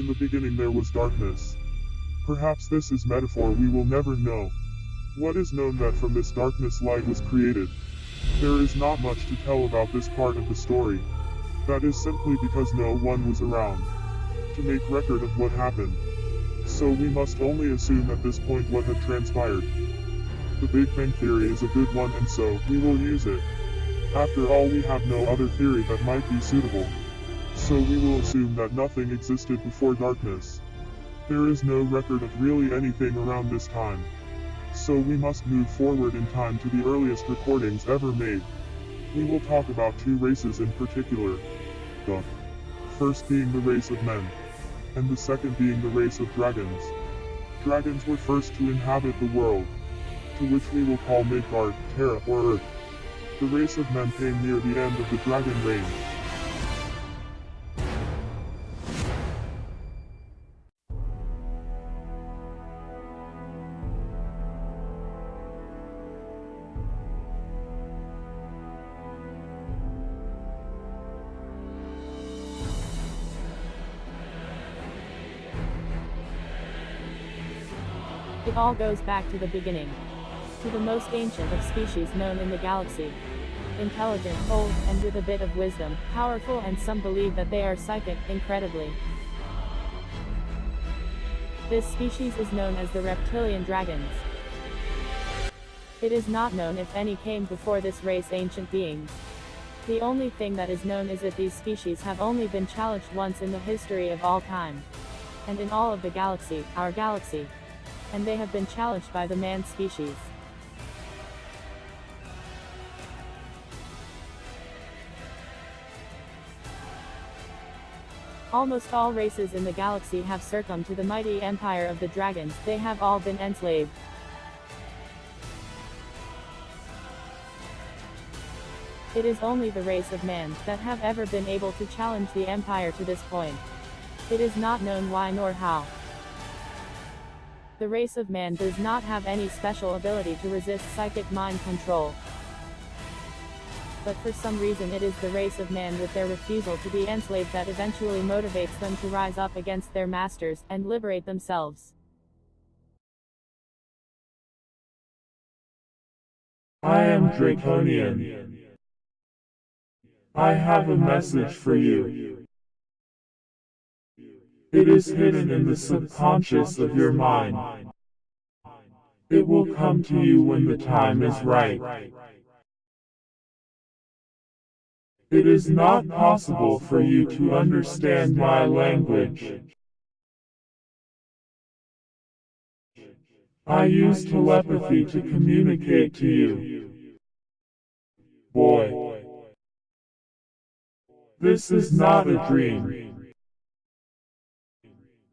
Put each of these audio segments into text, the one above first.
the beginning there was darkness. Perhaps this is metaphor, we will never know. What is known that from this darkness light was created. There is not much to tell about this part of the story. That is simply because no one was around to make record of what happened. So we must only assume at this point what had transpired. The Big Bang Theory is a good one, and so we will use it. After all, we have no other theory that might be suitable. So we will assume that nothing existed before darkness. There is no record of really anything around this time. So we must move forward in time to the earliest recordings ever made. We will talk about two races in particular. The first being the race of men, and the second being the race of dragons. Dragons were first to inhabit the world, to which we will call Midgard, Terra, or Earth. The race of men came near the end of the dragon reign. It all goes back to the beginning. To the most ancient of species known in the galaxy. Intelligent, old, and with a bit of wisdom, powerful, and some believe that they are psychic, incredibly. This species is known as the reptilian dragons. It is not known if any came before this race ancient beings. The only thing that is known is that these species have only been challenged once in the history of all time. And in all of the galaxy, our galaxy. And they have been challenged by the man species. Almost all races in the galaxy have succumbed to the mighty empire of the dragons. They have all been enslaved. It is only the race of man that have ever been able to challenge the empire to this point. It is not known why nor how. The race of man does not have any special ability to resist psychic mind control. But for some reason it is the race of man with their refusal to be enslaved that eventually motivates them to rise up against their masters, and liberate themselves. I am Draconian. I have a message for you. It is hidden in the subconscious of your mind. It will come to you when the time is right. It is not possible for you to understand my language. I use telepathy to communicate to you. Boy, this is not a dream.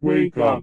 Wake up.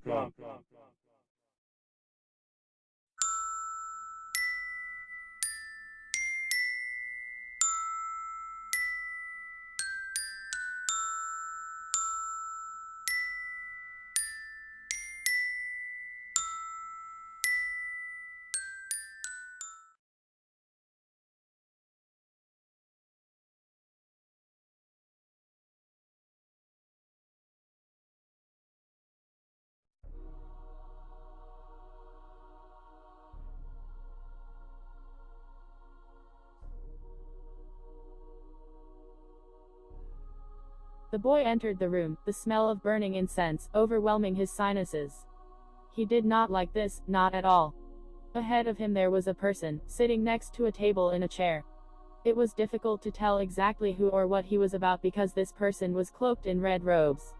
The boy entered the room, the smell of burning incense overwhelming his sinuses. He did not like this, not at all. Ahead of him there was a person, sitting next to a table in a chair. It was difficult to tell exactly who or what he was about because this person was cloaked in red robes.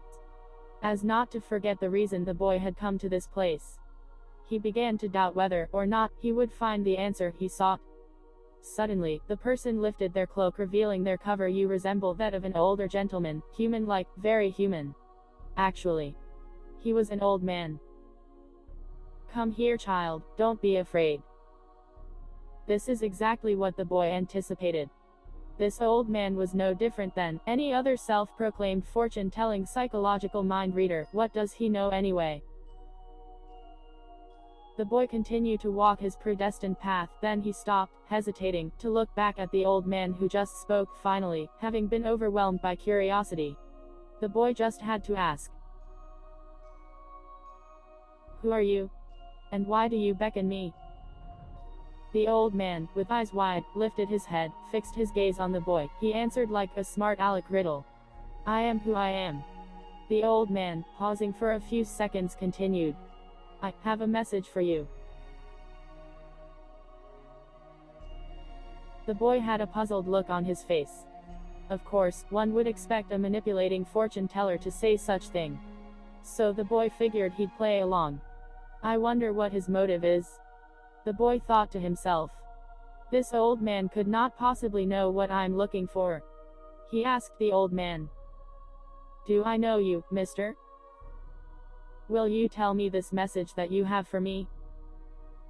As not to forget the reason the boy had come to this place. He began to doubt whether, or not, he would find the answer he sought. Suddenly, the person lifted their cloak revealing their cover. You resemble that of an older gentleman, human-like, very human. Actually, he was an old man. Come here, child, don't be afraid. This is exactly what the boy anticipated. This old man was no different than any other self-proclaimed fortune-telling psychological mind reader. What does he know anyway? The boy continued to walk his predestined path, then he stopped, hesitating, to look back at the old man who just spoke. Finally, having been overwhelmed by curiosity, the boy just had to ask. Who are you? And why do you beckon me? The old man, with eyes wide, lifted his head, fixed his gaze on the boy. He answered like a smart aleck riddle. I am who I am. The old man, pausing for a few seconds, continued. I have a message for you. The boy had a puzzled look on his face. Of course, one would expect a manipulating fortune teller to say such thing. So the boy figured he'd play along. I wonder what his motive is. The boy thought to himself. This old man could not possibly know what I'm looking for. He asked the old man. Do I know you, mister? Will you tell me this message that you have for me?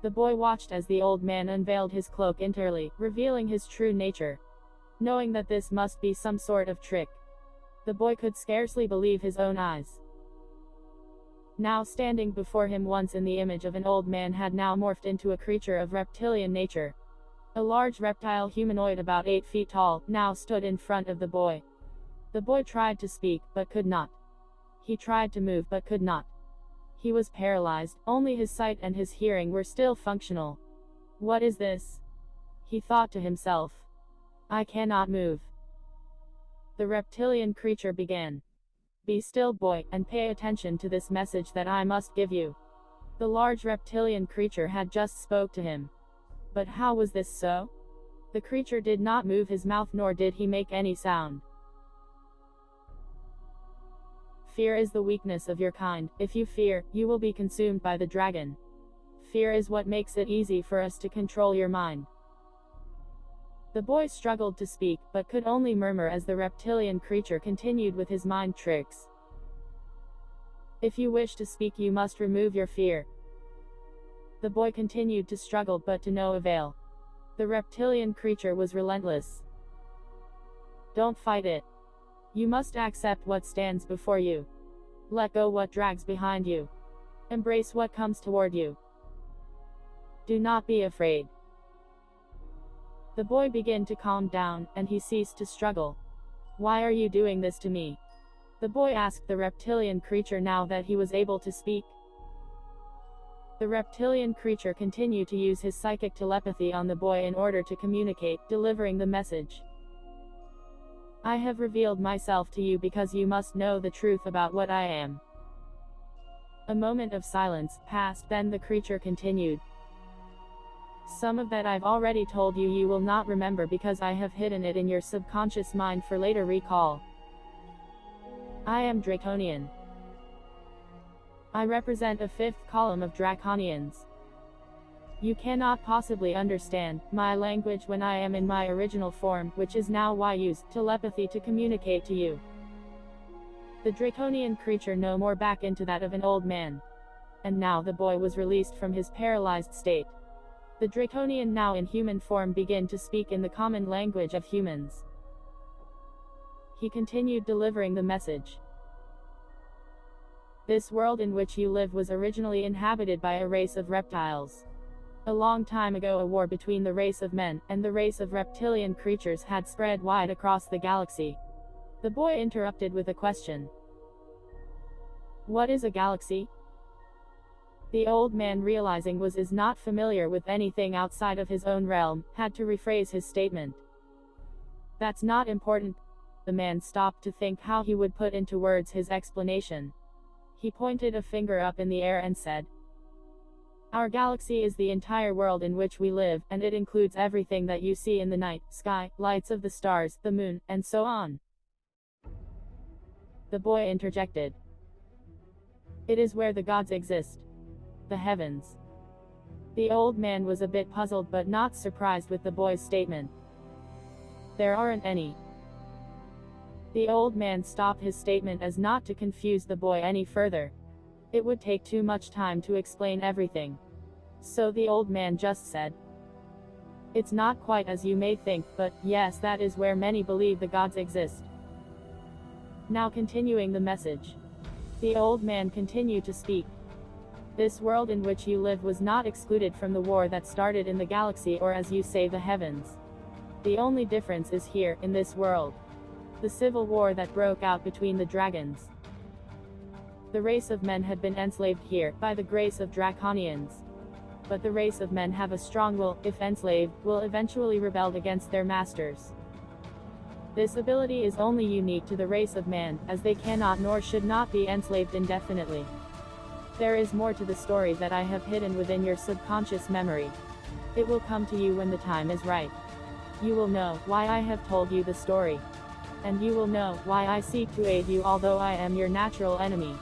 The boy watched as the old man unveiled his cloak entirely, revealing his true nature. Knowing that this must be some sort of trick, the boy could scarcely believe his own eyes. Now standing before him once in the image of an old man had now morphed into a creature of reptilian nature. A large reptile humanoid about 8 feet tall, now stood in front of the boy. The boy tried to speak, but could not. He tried to move but could not. He was paralyzed, only his sight and his hearing were still functional. What is this? He thought to himself. I cannot move. The reptilian creature began. Be still, boy, and pay attention to this message that I must give you. The large reptilian creature had just spoke to him. But how was this so? The creature did not move his mouth nor did he make any sound. Fear is the weakness of your kind. If you fear, you will be consumed by the dragon. Fear is what makes it easy for us to control your mind. The boy struggled to speak, but could only murmur as the reptilian creature continued with his mind tricks. If you wish to speak, you must remove your fear. The boy continued to struggle, but to no avail. The reptilian creature was relentless. Don't fight it. You must accept what stands before you. Let go what drags behind you. Embrace what comes toward you. Do not be afraid. The boy began to calm down, and he ceased to struggle. Why are you doing this to me? The boy asked the reptilian creature now that he was able to speak. The reptilian creature continued to use his psychic telepathy on the boy in order to communicate, delivering the message. I have revealed myself to you because you must know the truth about what I am. A moment of silence passed, then the creature continued. Some of that I've already told you. You will not remember because I have hidden it in your subconscious mind for later recall. I am Draconian. I represent a fifth column of Draconians. You cannot possibly understand my language when I am in my original form, which is now why I use telepathy to communicate to you. The Draconian creature no more back into that of an old man. And now the boy was released from his paralyzed state. The Draconian, now in human form, began to speak in the common language of humans. He continued delivering the message. This world in which you live was originally inhabited by a race of reptiles. A long time ago, a war between the race of men and the race of reptilian creatures had spread wide across the galaxy. The boy interrupted with a question. What is a galaxy? The old man, realizing was is not familiar with anything outside of his own realm, had to rephrase his statement. That's not important. The man stopped to think how he would put into words his explanation. He pointed a finger up in the air and said, Our galaxy is the entire world in which we live, and it includes everything that you see in the night sky, lights of the stars, the moon, and so on. The boy interjected. It is where the gods exist. The heavens. The old man was a bit puzzled but not surprised with the boy's statement. There aren't any. The old man stopped his statement as not to confuse the boy any further. It would take too much time to explain everything. So the old man just said, It's not quite as you may think, but yes, that is where many believe the gods exist. Now continuing the message. The old man continued to speak. This world in which you live was not excluded from the war that started in the galaxy, or as you say, the heavens. The only difference is here, in this world. The civil war that broke out between the dragons. The race of men had been enslaved here, by the grace of Draconians. But the race of men have a strong will, if enslaved, will eventually rebel against their masters. This ability is only unique to the race of man, as they cannot nor should not be enslaved indefinitely. There is more to the story that I have hidden within your subconscious memory. It will come to you when the time is right. You will know why I have told you the story. And you will know why I seek to aid you although I am your natural enemy.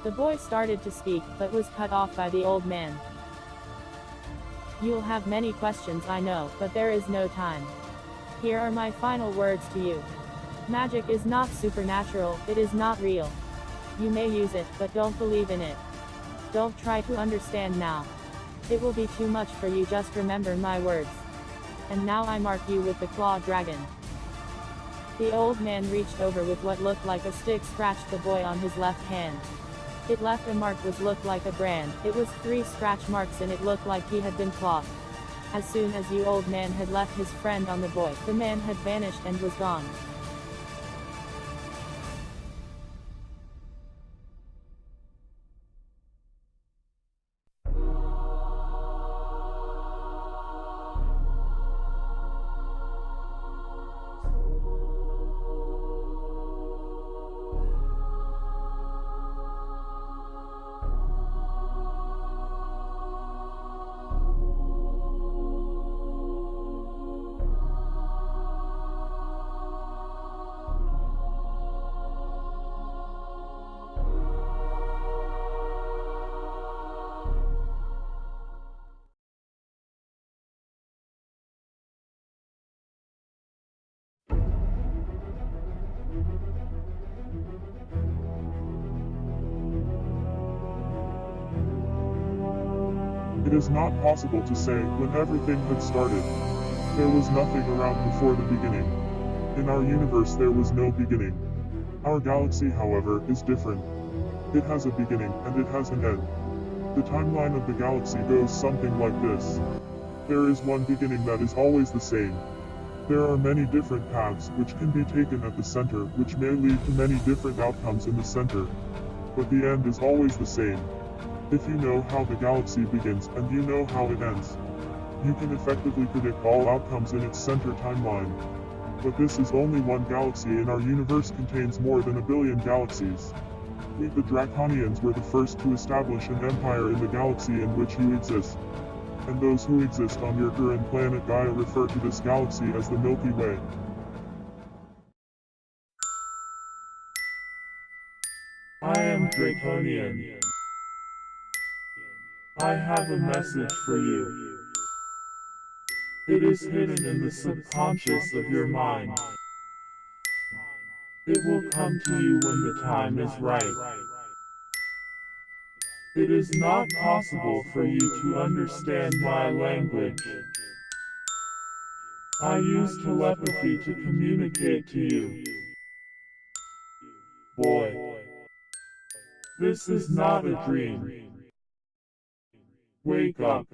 The boy started to speak, but was cut off by the old man. You'll have many questions, I know, but there is no time. Here are my final words to you. Magic is not supernatural, it is not real. You may use it, but don't believe in it. Don't try to understand now. It will be too much for you, just remember my words. And now I mark you with the claw dragon. The old man reached over with what looked like a stick, scratched the boy on his left hand. It left a mark which looked like a brand. It was 3 scratch marks and it looked like he had been clawed. As soon as the old man had left his friend on the boy, the man had vanished and was gone. It is not possible to say when everything had started. There was nothing around before the beginning. In our universe there was no beginning. Our galaxy, however, is different. It has a beginning, and it has an end. The timeline of the galaxy goes something like this. There is one beginning that is always the same. There are many different paths which can be taken at the center, which may lead to many different outcomes in the center. But the end is always the same. If you know how the galaxy begins, and you know how it ends, you can effectively predict all outcomes in its center timeline. But this is only one galaxy, and our universe contains more than 1 billion galaxies. We, the Draconians, were the first to establish an empire in the galaxy in which you exist. And those who exist on your current planet Gaia refer to this galaxy as the Milky Way. I am Draconian. I have a message for you. It is hidden in the subconscious of your mind. It will come to you when the time is right. It is not possible for you to understand my language. I use telepathy to communicate to you. Boy, this is not a dream. Wake up.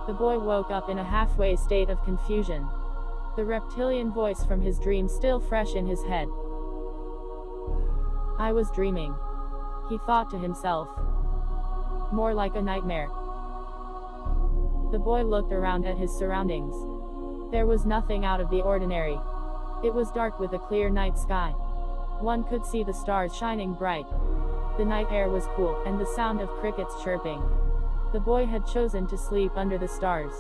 The boy woke up in a halfway state of confusion. The reptilian voice from his dream still fresh in his head. I was dreaming, he thought to himself. More like a nightmare. The boy looked around at his surroundings. There was nothing out of the ordinary. It was dark with a clear night sky. One could see the stars shining bright. The night air was cool, and the sound of crickets chirping. The boy had chosen to sleep under the stars.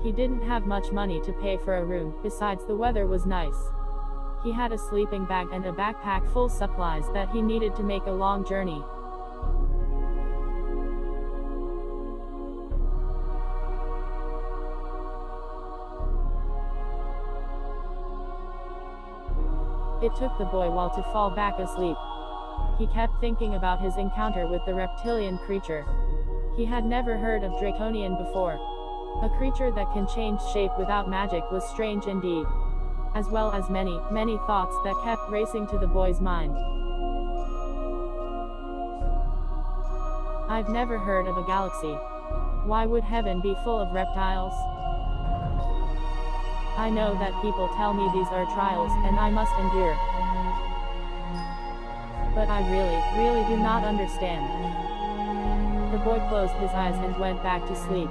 He didn't have much money to pay for a room, besides the weather was nice. He had a sleeping bag and a backpack full supplies that he needed to make a long journey. It took the boy a while to fall back asleep. He kept thinking about his encounter with the reptilian creature. He had never heard of Draconian before. A creature that can change shape without magic was strange indeed. As well as many, many thoughts that kept racing to the boy's mind. I've never heard of a galaxy. Why would heaven be full of reptiles? I know that people tell me these are trials and I must endure. But I really do not understand. The boy closed his eyes and went back to sleep.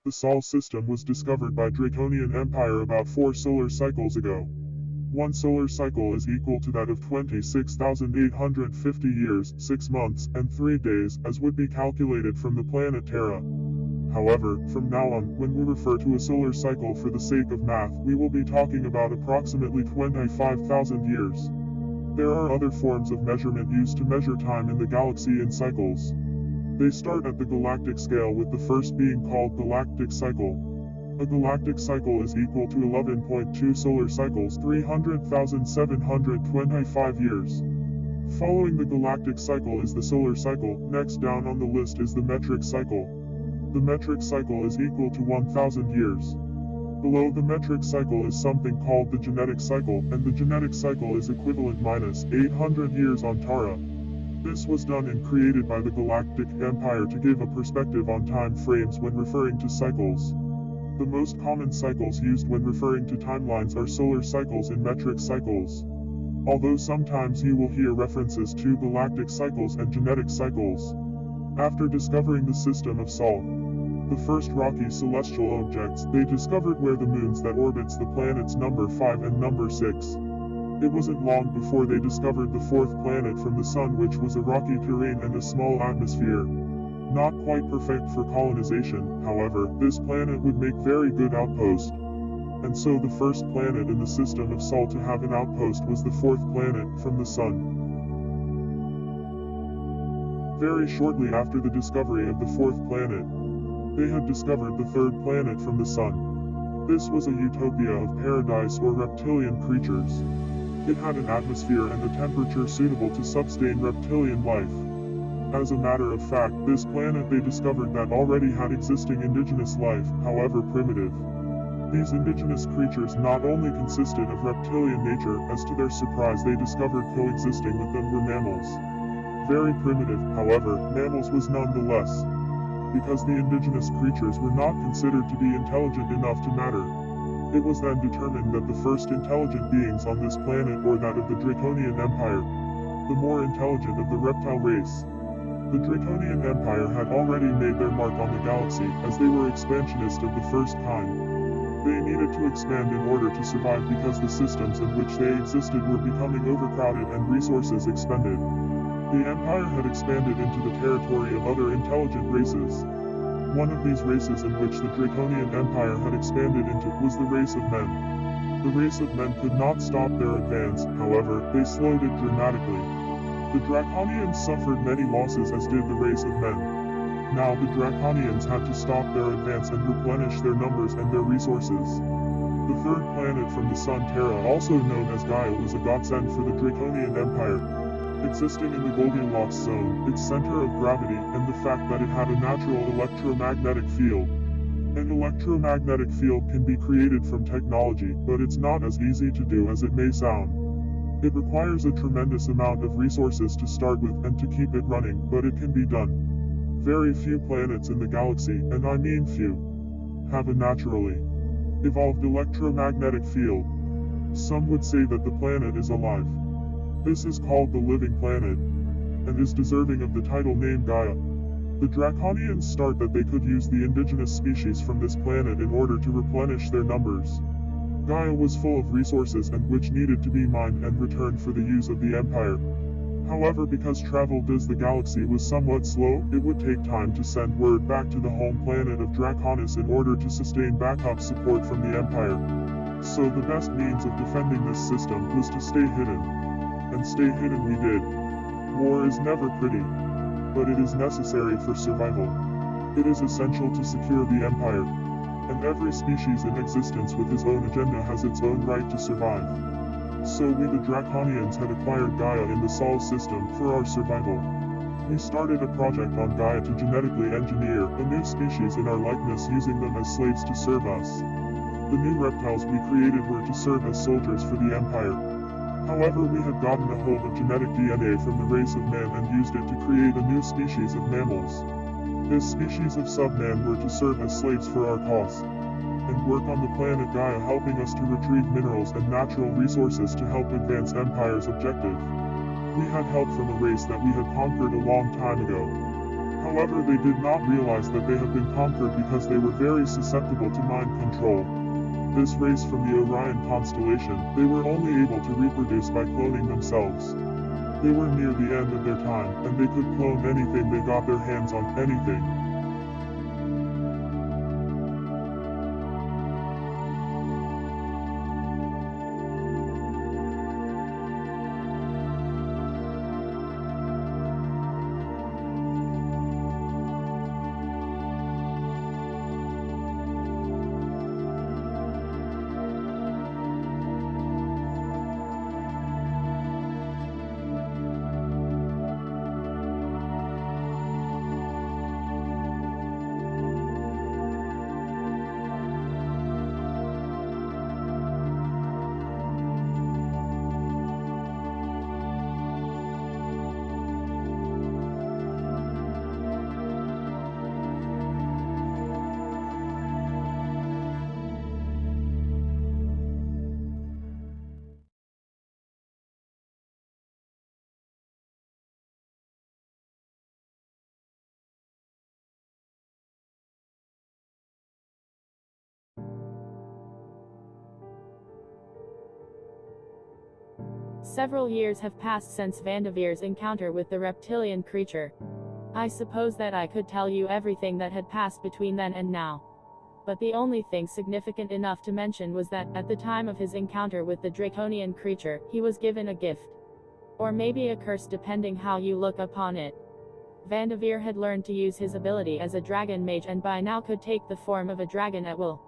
The Sol system was discovered by Draconian Empire about 4 solar cycles ago. 1 solar cycle is equal to that of 26,850 years, 6 months, and 3 days, as would be calculated from the planet Terra. However, from now on, when we refer to a solar cycle for the sake of math, we will be talking about approximately 25,000 years. There are other forms of measurement used to measure time in the galaxy in cycles. They start at the galactic scale, with the first being called galactic cycle. A galactic cycle is equal to 11.2 solar cycles, 300,725 years. Following the galactic cycle is the solar cycle. Next down on the list is the metric cycle. The metric cycle is equal to 1,000 years. Below the metric cycle is something called the genetic cycle, and the genetic cycle is equivalent minus 800 years on Tara. This was done and created by the Galactic Empire to give a perspective on time frames when referring to cycles. The most common cycles used when referring to timelines are solar cycles and metric cycles. Although sometimes you will hear references to galactic cycles and genetic cycles. After discovering the system of Sol, the first rocky celestial objects, they discovered where the moons that orbits the planets number 5 and number 6. It wasn't long before they discovered the 4th planet from the Sun, which was a rocky terrain and a small atmosphere. Not quite perfect for colonization, however, this planet would make very good outpost. And so the first planet in the system of Sol to have an outpost was the 4th planet from the Sun. Very shortly after the discovery of the 4th planet, they had discovered the 3rd planet from the Sun. This was a utopia of paradise or reptilian creatures. It had an atmosphere and a temperature suitable to sustain reptilian life. As a matter of fact, this planet they discovered that already had existing indigenous life, however primitive. These indigenous creatures not only consisted of reptilian nature, as to their surprise they discovered coexisting with them were mammals. Very primitive, however, mammals was nonetheless. Because the indigenous creatures were not considered to be intelligent enough to matter. It was then determined that the first intelligent beings on this planet were that of the Draconian Empire, the more intelligent of the reptile race. The Draconian Empire had already made their mark on the galaxy, as they were expansionists of the first kind. They needed to expand in order to survive because the systems in which they existed were becoming overcrowded and resources expended. The Empire had expanded into the territory of other intelligent races. One of these races in which the Draconian Empire had expanded into was the race of men. The race of men could not stop their advance, however, they slowed it dramatically. The Draconians suffered many losses, as did the race of men. Now the Draconians had to stop their advance and replenish their numbers and their resources. The 3rd planet from the Sun, Terra, also known as Gaia, was a godsend for the Draconian Empire. Existing in the Goldilocks zone, its center of gravity, and the fact that it had a natural electromagnetic field. An electromagnetic field can be created from technology, but it's not as easy to do as it may sound. It requires a tremendous amount of resources to start with and to keep it running, but it can be done. Very few planets in the galaxy, and I mean few, have a naturally evolved electromagnetic field. Some would say that the planet is alive. This is called the living planet, and is deserving of the title name Gaia. The Draconians start that they could use the indigenous species from this planet in order to replenish their numbers. Gaia was full of resources and which needed to be mined and returned for the use of the Empire. However, because travel does the galaxy was somewhat slow, it would take time to send word back to the home planet of Draconis in order to sustain backup support from the Empire. So the best means of defending this system was to stay hidden. And stay hidden we did. War is never pretty, but it is necessary for survival. It is essential to secure the Empire, and every species in existence with his own agenda has its own right to survive. So we the Draconians had acquired Gaia in the Sol system for our survival. We started a project on Gaia to genetically engineer a new species in our likeness, using them as slaves to serve us. The new reptiles we created were to serve as soldiers for the Empire. However, we had gotten a hold of genetic DNA from the race of man and used it to create a new species of mammals. This species of sub-man were to serve as slaves for our cause, and work on the planet Gaia, helping us to retrieve minerals and natural resources to help advance Empire's objective. We had help from a race that we had conquered a long time ago. However, they did not realize that they had been conquered because they were very susceptible to mind control. This race from the Orion constellation, they were only able to reproduce by cloning themselves. They were near the end of their time, and they could clone anything they got their hands on, anything. Several years have passed since VanDavear's encounter with the reptilian creature. I suppose that I could tell you everything that had passed between then and now. But the only thing significant enough to mention was that, at the time of his encounter with the draconian creature, he was given a gift. Or maybe a curse, depending how you look upon it. VanDavear had learned to use his ability as a dragon mage and by now could take the form of a dragon at will.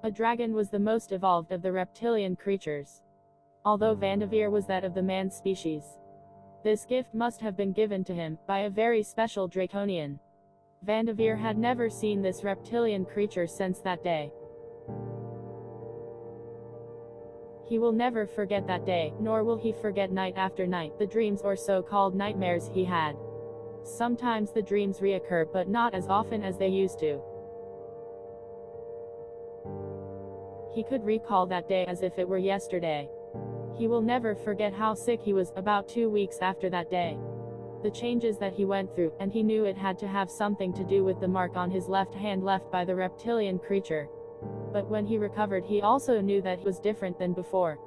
A dragon was the most evolved of the reptilian creatures, although VanDavear was that of the man species. This gift must have been given to him by a very special draconian. VanDavear had never seen this reptilian creature since that day. He will never forget that day, nor will he forget night after night the dreams or so-called nightmares he had. Sometimes the dreams reoccur, but not as often as they used to. He could recall that day as if it were yesterday. He will never forget how sick he was about 2 weeks after that day. The changes that he went through, and he knew it had to have something to do with the mark on his left hand left by the reptilian creature. But when he recovered, he also knew that he was different than before.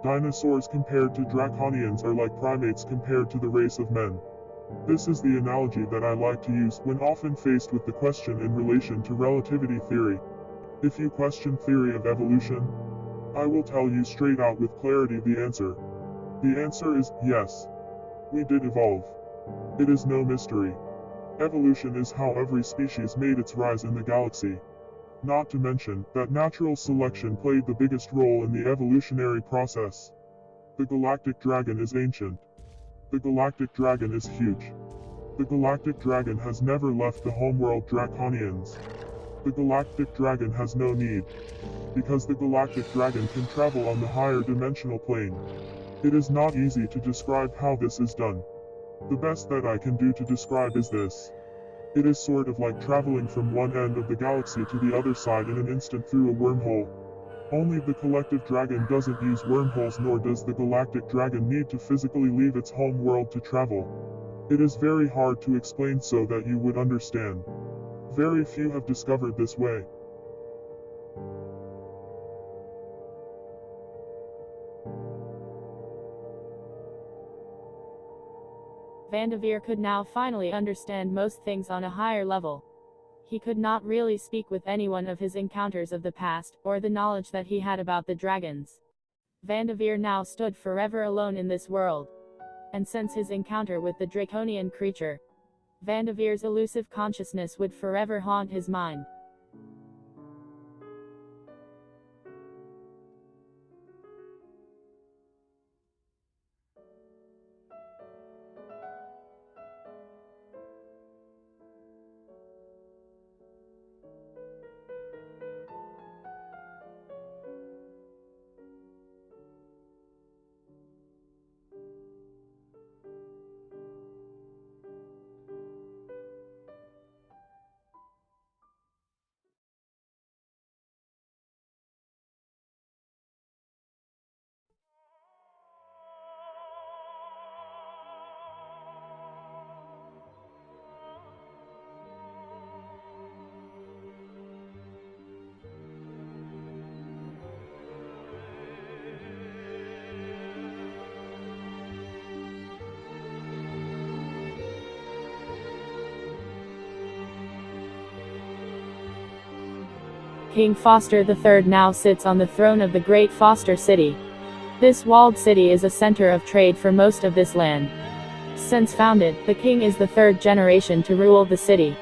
Dinosaurs compared to draconians are like primates compared to the race of men. This is the analogy that I like to use when often faced with the question in relation to relativity theory. If you question theory of evolution, I will tell you straight out with clarity the answer. The answer is yes. We did evolve. It is no mystery. Evolution is how every species made its rise in the galaxy. Not to mention that natural selection played the biggest role in the evolutionary process. The galactic dragon is ancient. The galactic dragon is huge. The galactic dragon has never left the homeworld Draconians. The galactic dragon has no need, because the galactic dragon can travel on the higher dimensional plane. It is not easy to describe how this is done. The best that I can do to describe is this. It is sort of like traveling from one end of the galaxy to the other side in an instant through a wormhole. Only the collective dragon doesn't use wormholes, nor does the galactic dragon need to physically leave its home world to travel. It is very hard to explain so that you would understand. Very few have discovered this way. VanDavear could now finally understand most things on a higher level. He could not really speak with anyone of his encounters of the past, or the knowledge that he had about the dragons. VanDavear now stood forever alone in this world. And since his encounter with the draconian creature, VanDavear's elusive consciousness would forever haunt his mind. King Foster III now sits on the throne of the great Foster city. This walled city is a center of trade for most of this land. Since founded, the king is the third generation to rule the city.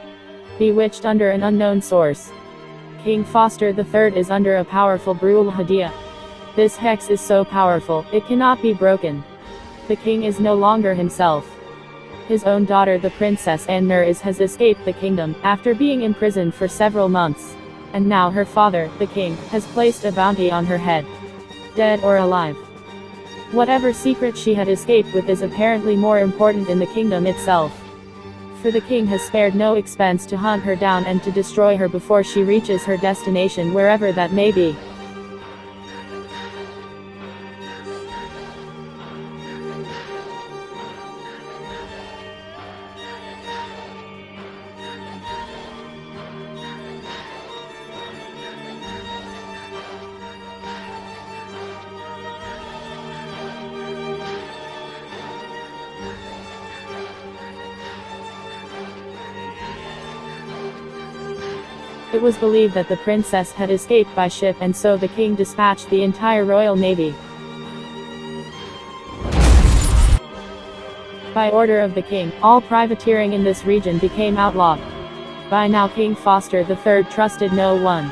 Bewitched under an unknown source. King Foster III is under a powerful Brul Hadia. This hex is so powerful, it cannot be broken. The king is no longer himself. His own daughter the Princess Anne has escaped the kingdom, after being imprisoned for several months. And now her father, the king, has placed a bounty on her head. Dead or alive. Whatever secret she had escaped with is apparently more important in the kingdom itself. For the king has spared no expense to hunt her down and to destroy her before she reaches her destination, wherever that may be. It was believed that the princess had escaped by ship, and so the king dispatched the entire royal navy. By order of the king, all privateering in this region became outlawed. By now King Foster III trusted no one.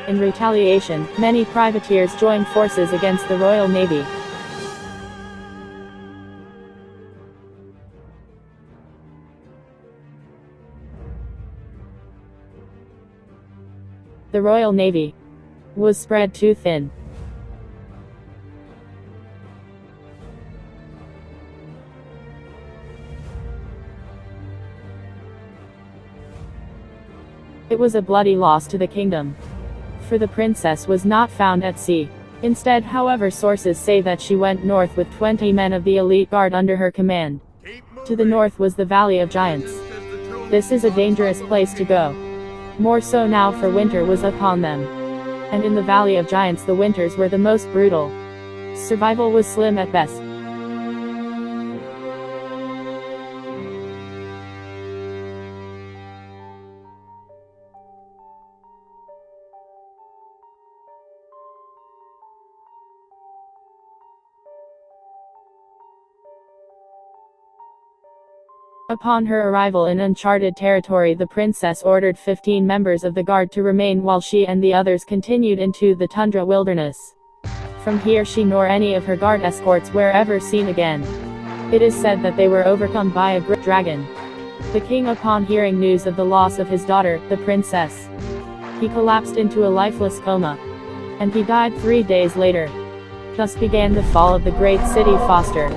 In retaliation, many privateers joined forces against the Royal Navy. The Royal Navy was spread too thin. It was a bloody loss to the kingdom. For the princess was not found at sea. Instead, however, sources say that she went north with 20 men of the elite guard under her command. To the north was the Valley of Giants. This is a dangerous place to go. More so now, for winter was upon them. And in the Valley of Giants the winters were the most brutal. Survival was slim at best. Upon her arrival in uncharted territory, the princess ordered 15 members of the guard to remain while she and the others continued into the tundra wilderness. From here she nor any of her guard escorts were ever seen again. It is said that they were overcome by a great dragon. The king, upon hearing news of the loss of his daughter, the princess, he collapsed into a lifeless coma. And he died 3 days later. Thus began the fall of the great city Foster.